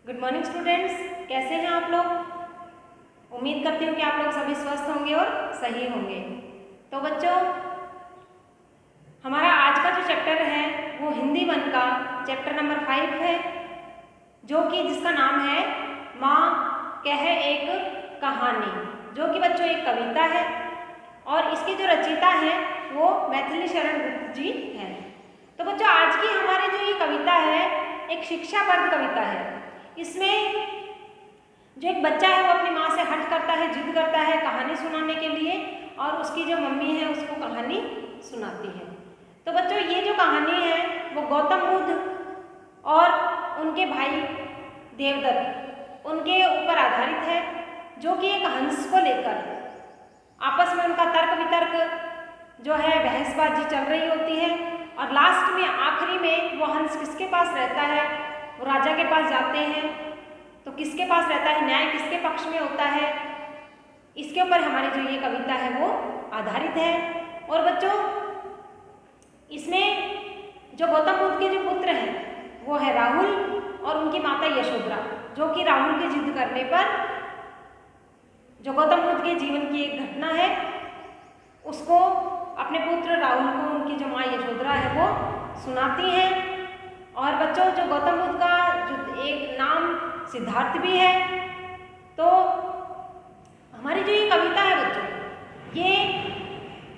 Good morning students, कैसे हैं आप लोग। उम्मीद करती हूँ कि आप लोग सभी स्वस्थ होंगे और सही होंगे। तो बच्चों, हमारा आज का जो चैप्टर है वो हिंदी 1 का चैप्टर नंबर 5 है, जो कि जिसका नाम है माँ कहे एक कहानी, जो कि बच्चों एक कविता है और इसके जो रचयिता हैं वो मैथिली शरण गुप्त जी हैं। तो बच्चों, आज की हमारी जो ये कविता है एक शिक्षाप्रद कविता है। इसमें जो एक बच्चा है वो अपनी माँ से हट करता है, जिद करता है कहानी सुनाने के लिए, और उसकी जो मम्मी है उसको कहानी सुनाती है। तो बच्चों, ये जो कहानी है वो गौतम बुद्ध और उनके भाई देवदत्त उनके ऊपर आधारित है, जो कि एक हंस को लेकर आपस में उनका तर्क वितर्क जो है, बहसबाजी चल रही होती है। और लास्ट में आखिरी में वो हंस किसके पास रहता है, वो राजा के पास जाते हैं। तो किसके पास रहता है, न्याय किसके पक्ष में होता है, इसके ऊपर हमारी जो ये कविता है वो आधारित है। और बच्चों, इसमें जो गौतम बुद्ध के जो पुत्र हैं वो है राहुल और उनकी माता यशोधरा, जो कि राहुल के जिद करने पर जो गौतम बुद्ध के जीवन की एक घटना है उसको अपने पुत्र राहुल को उनकी जो माँ यशोधरा है वो सुनाती हैं। और बच्चों, जो गौतम बुद्ध का जो एक नाम सिद्धार्थ भी है। तो हमारी जो ये कविता है बच्चों, ये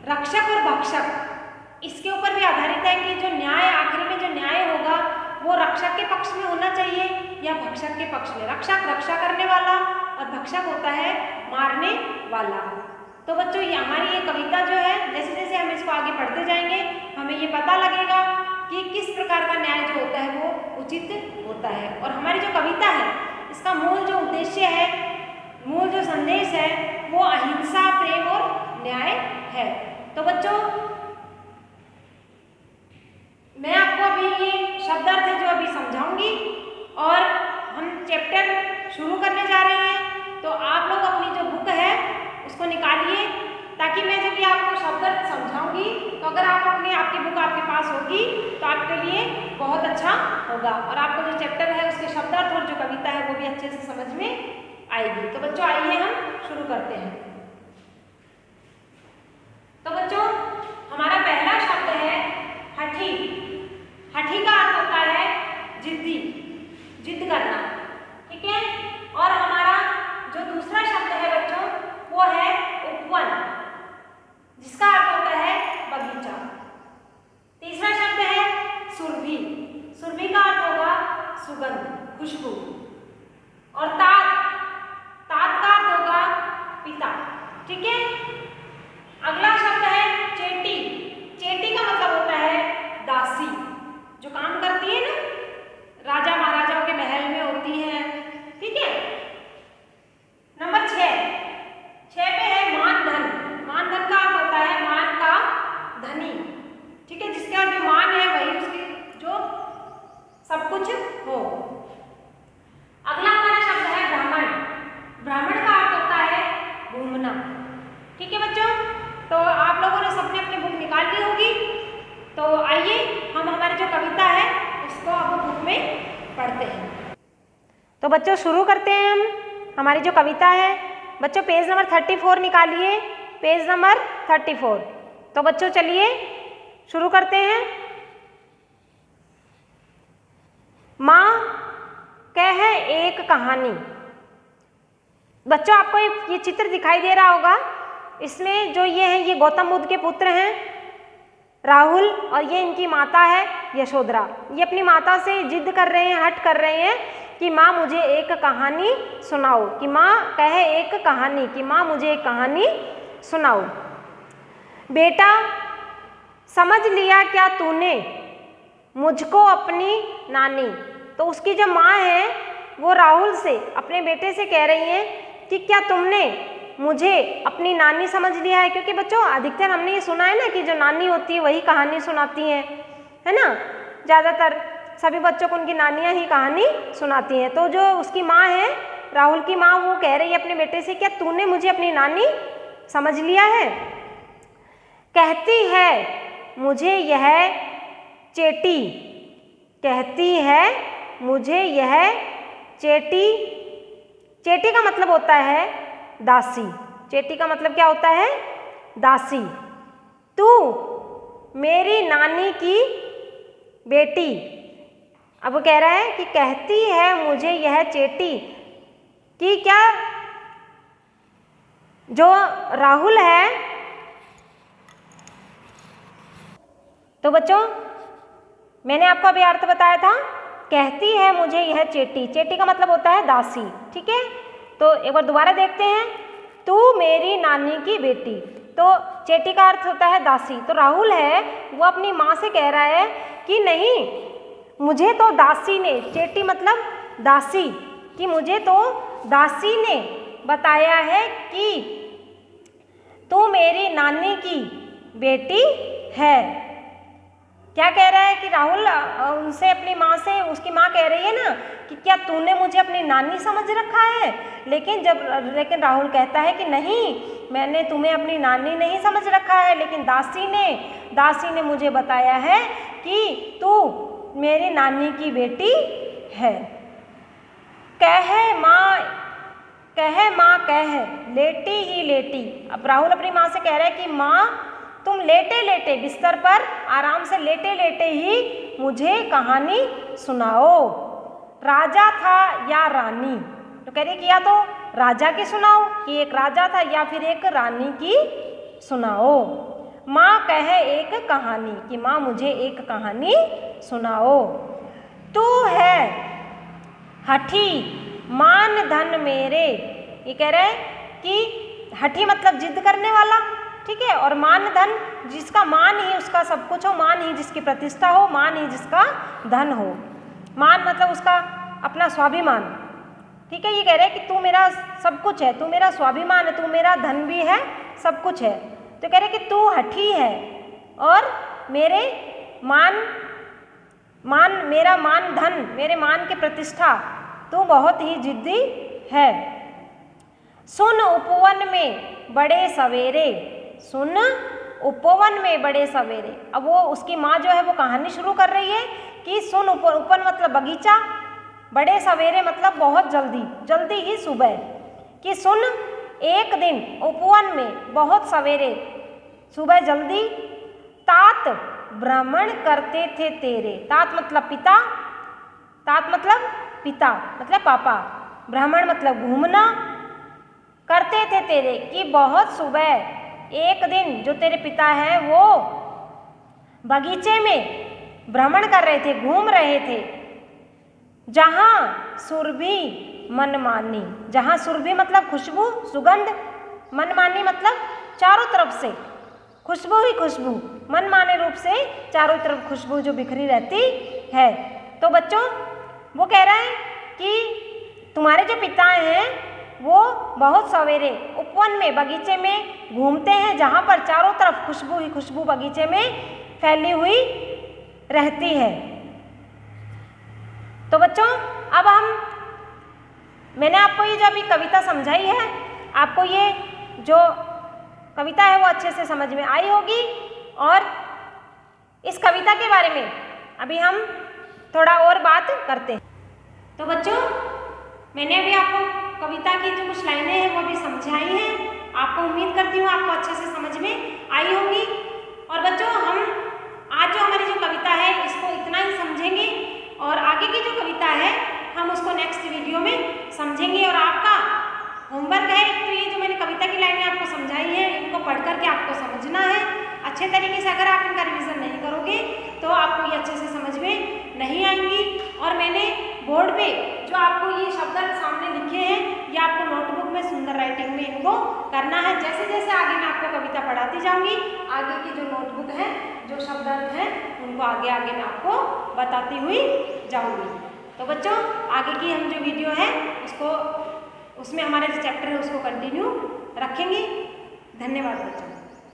रक्षक और भक्षक इसके ऊपर भी आधारित है कि जो न्याय आखिरी में जो न्याय होगा वो रक्षक के पक्ष में होना चाहिए या भक्षक के पक्ष में। रक्षक रक्षा करने वाला और भक्षक होता है मारने वाला। तो बच्चों, ये हमारी ये कविता जो है, जैसे जैसे हम इसको आगे पढ़ते जाएंगे हमें ये पता लगेगा कि किस प्रकार का न्याय जो होता है वो उचित होता है। और हमारी जो कविता है इसका मूल जो उद्देश्य है, मूल जो संदेश है वो अहिंसा, प्रेम और न्याय है। तो बच्चों, मैं आपको अभी ये शब्दार्थ है जो अभी समझाऊंगी और हम चैप्टर शुरू करने जा रहे हैं। तो आप लोग अपनी जो बुक है उसको निकालिए, ताकि मैं जब ये आपको शब्दार्थ समझाऊंगी तो अगर आपकी बुक आपके पास होगी तो आपके लिए बहुत अच्छा होगा और आपको जो चैप्टर है उसके शब्दार्थ और जो कविता है वो भी अच्छे से समझ में आएगी। तो बच्चों, आइए हम शुरू करते हैं। तो बच्चों, हमारा पहला शब्द है हठी। हठी का अर्थ होता है जिद्दी, जिद करना, ठीक है। और हमारा जो दूसरा शब्द है बच्चों वो है उपवन, जिसका अर्थ होता है बगीचा। तीसरा शब्द है सुरभि। सुरभि का अर्थ होगा सुगंध, खुशबू। और तात, तात का अर्थ होगा पिता, ठीक है। अगला शब्द है चेटी। चेटी का मतलब होता है दासी, जो काम करती है ना, राजा महाराजाओं के महल में होती है, ठीक है। नंबर 6 पे है मानधन। मानधन का अर्थ होता है मान का धनी, ठीक है, जिसका जो मान है वही उसकी जो सब कुछ हो। अगला हमारा शब्द है ब्राह्मण। ब्राह्मण का अर्थ होता है घूमना, ठीक है बच्चों। तो आप लोगों ने सबने अपनी बुक निकाल ली होगी। तो आइए हम हमारी जो कविता है उसको अब बुक में पढ़ते हैं। तो बच्चों, शुरू करते हैं हम हमारी जो कविता है। बच्चों, पेज नंबर 34 निकालिए, पेज नंबर 34। तो बच्चों चलिए शुरू करते हैं। माँ कहे एक कहानी। बच्चों, आपको ये चित्र दिखाई दे रहा होगा। इसमें जो ये हैं ये गौतम बुद्ध के पुत्र हैं राहुल, और ये इनकी माता है यशोधरा। ये अपनी माता से जिद कर रहे हैं, हट कर रहे हैं कि माँ मुझे एक कहानी सुनाओ, कि माँ कहे एक कहानी, कि माँ मुझे एक कहानी सुनाओ। बेटा, समझ लिया क्या तूने मुझको अपनी नानी। तो उसकी जो माँ है वो राहुल से, अपने बेटे से कह रही हैं कि क्या तुमने मुझे अपनी नानी समझ लिया है। क्योंकि बच्चों, अधिकतर हमने ये सुना है ना कि जो नानी होती है वही कहानी सुनाती है ना। ज़्यादातर सभी बच्चों को उनकी नानियाँ ही कहानी सुनाती हैं। तो जो उसकी माँ है, राहुल की माँ, वो कह रही है अपने बेटे से, क्या तूने मुझे अपनी नानी समझ लिया है। कहती है मुझे यह चेटी, कहती है मुझे यह चेटी। चेटी का मतलब होता है दासी। चेटी का मतलब क्या होता है? दासी। तू मेरी नानी की बेटी। अब वो कह रहा है कि कहती है मुझे यह चेटी कि क्या जो राहुल है, तो बच्चों मैंने आपको अभी अर्थ बताया था, कहती है मुझे यह चेटी। चेटी का मतलब होता है दासी। ठीक है, तो एक बार दोबारा देखते हैं। तू मेरी नानी की बेटी, तो चेटी का अर्थ होता है दासी। तो राहुल है वो अपनी माँ से कह रहा है कि नहीं, मुझे तो दासी ने, चेटी मतलब दासी, कि मुझे तो दासी ने बताया है कि तू मेरी नानी की बेटी है। क्या कह रहा है कि राहुल उनसे, अपनी माँ से, उसकी माँ कह रही है ना कि क्या तूने मुझे अपनी नानी समझ रखा है? लेकिन राहुल कहता है कि नहीं, मैंने तुम्हें अपनी नानी नहीं समझ रखा है, लेकिन दासी ने मुझे बताया है कि तू मेरी नानी की बेटी है। कह माँ कह, लेटी ही लेटी। अब राहुल अपनी माँ से कह रहा है कि माँ, तुम लेटे लेटे बिस्तर पर आराम से लेटे लेटे ही मुझे कहानी सुनाओ। राजा था या रानी? तो कह रही कि या तो राजा की सुनाओ कि एक राजा था, या फिर एक रानी की सुनाओ। माँ कहे एक कहानी कि माँ मुझे एक कहानी सुनाओ। तू है हठी मान धन मेरे। ये कह रहे हैं कि हठी मतलब जिद करने वाला। ठीक है, और मान धन, जिसका मान ही उसका सब कुछ हो, मान ही जिसकी प्रतिष्ठा हो, मान ही जिसका धन हो। मान मतलब उसका अपना स्वाभिमान। ठीक है, ये कह रहे हैं कि तू मेरा सब कुछ है, तू मेरा स्वाभिमान है, तू मेरा धन भी है, सब कुछ है। तो कह रहे कि तू हठी है और मेरे मेरा मान धन, मेरे मान की प्रतिष्ठा, तू बहुत ही जिद्दी है। सुन उपवन में बड़े सवेरे, सुन उपवन में बड़े सवेरे। अब वो उसकी माँ जो है वो कहानी शुरू कर रही है कि सुन उपवन मतलब बगीचा, बड़े सवेरे मतलब बहुत जल्दी, जल्दी ही सुबह। कि सुन, एक दिन उपवन में बहुत सवेरे, सुबह जल्दी, तात भ्रमण करते थे तेरे। तात मतलब पिता, तात मतलब पिता मतलब पापा, भ्रमण मतलब घूमना, करते थे तेरे कि बहुत सुबह एक दिन जो तेरे पिता हैं वो बगीचे में भ्रमण कर रहे थे, घूम रहे थे। जहाँ सुरभि मनमानी, जहाँ सुरभि मतलब खुशबू, सुगंध, मनमानी मतलब चारों तरफ से खुशबू ही खुशबू, मनमाने रूप से चारों तरफ खुशबू जो बिखरी रहती है। तो बच्चों वो कह रहा है कि तुम्हारे जो पिता हैं वो बहुत सवेरे उपवन में, बगीचे में घूमते हैं, जहाँ पर चारों तरफ खुशबू ही खुशबू बगीचे में फैली हुई रहती है। तो बच्चों अब मैंने आपको ये जो अभी कविता समझाई है, आपको ये जो कविता है वो अच्छे से समझ में आई होगी। और इस कविता के बारे में अभी हम थोड़ा और बात करते हैं। तो बच्चों मैंने अभी आपको कविता की जो कुछ लाइनें हैं वो भी समझाई हैं। आपको उम्मीद करती हूँ आपको अच्छे से समझ में आई होगी। और बच्चों हम आज जो हमारी जो कविता है इसको इतना ही समझेंगे, और आगे की जो कविता है हम उसको नेक्स्ट वीडियो में समझेंगे। और आपका होमवर्क है, तो ये जो मैंने कविता की लाइनें आपको समझाई है इनको पढ़ करके आपको समझना है अच्छे तरीके से। अगर आप इनका रिवीजन नहीं करोगे तो आपको ये अच्छे से समझ में नहीं आएंगी। और मैंने बोर्ड पे जो आपको ये शब्द सामने लिखे हैं ये आपको नोटबुक में सुंदर राइटिंग में इनको करना है। जैसे जैसे आगे मैं आपको कविता पढ़ाती जाऊंगी, आगे की जो नोटबुक है, जो शब्द हैं उनको आगे आगे मैं आपको बताती हुई जाऊंगी। तो बच्चों आगे की हम जो वीडियो है उसमें हमारा जो चैप्टर है उसको कंटिन्यू रखेंगे। धन्यवाद बच्चों।